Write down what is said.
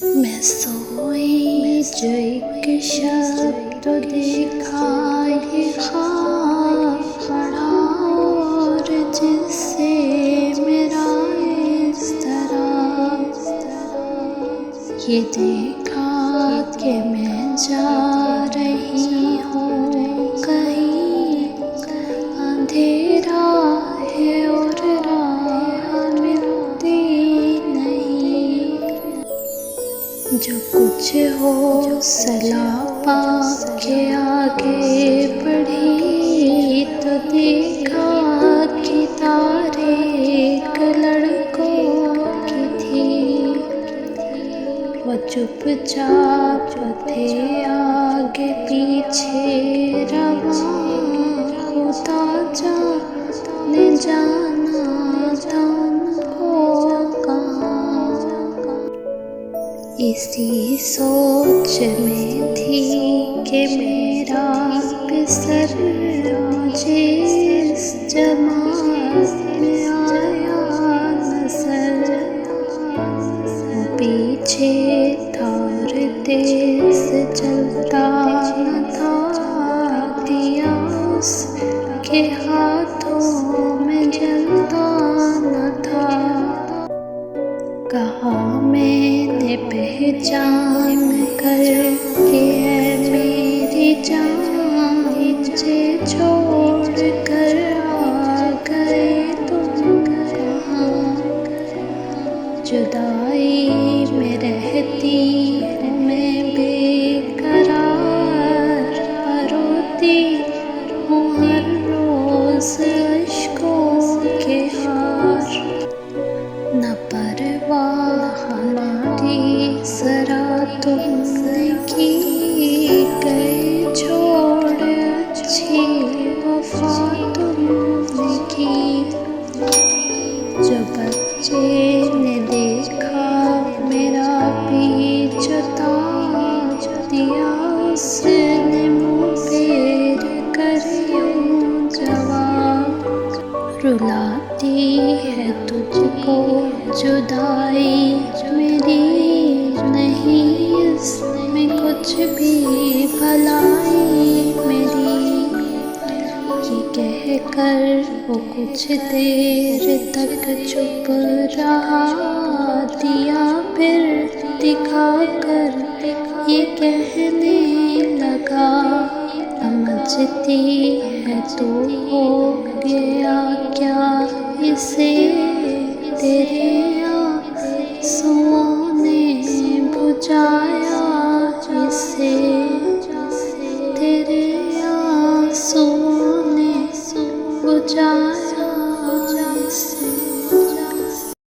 मैं सोई जो एक शब्द देखा ये ख्वाब पड़ा और जिससे मेरा इस तरह ये देखा कि मैं जा रही हूँ कहीं अंधेरा है और राह मिलती नहीं। जो कुछ हो सला पा के आगे बढ़ी तो देखा कि तारे एक लड़कों की थी। वो चुपचाप थे आगे पीछे रवां होता जाने जाना था उनको कहाँ। इसी सोच में थी कि मेरा पिसर मुझे इस जमात में आया नजर। पीछे था और तेज चलता न था दिया उसके हाथों में जलता न था। कहा मैंने पहचान कर के मेरी जान मुझे छोड़ कर आ गए तुम कहाँ। जुदाई में रहती हूँ मैं बेकरार रोती हूँ हर रोज अश्कों के हार। न परवाह हमारी जरा तुमने की गए छोड़ अच्छी वफा तुमने की। जो बच्चे ने देखा मेरा पीछ ताज दिया उसने मुँह फेर कर यूं जवाब। रुलाती है तुझको जुदाई मेरी नहीं इसमें कुछ भी भलाई मेरी। ये कह कर वो कुछ देर तक चुप रहा दिया फिर दिखा कर ये कहने लगा। समझती है तो हो गया क्या इसे तेरे आंसुओं ने बुझाया इसे तेरे आंसुओं ने बुझाया इसे।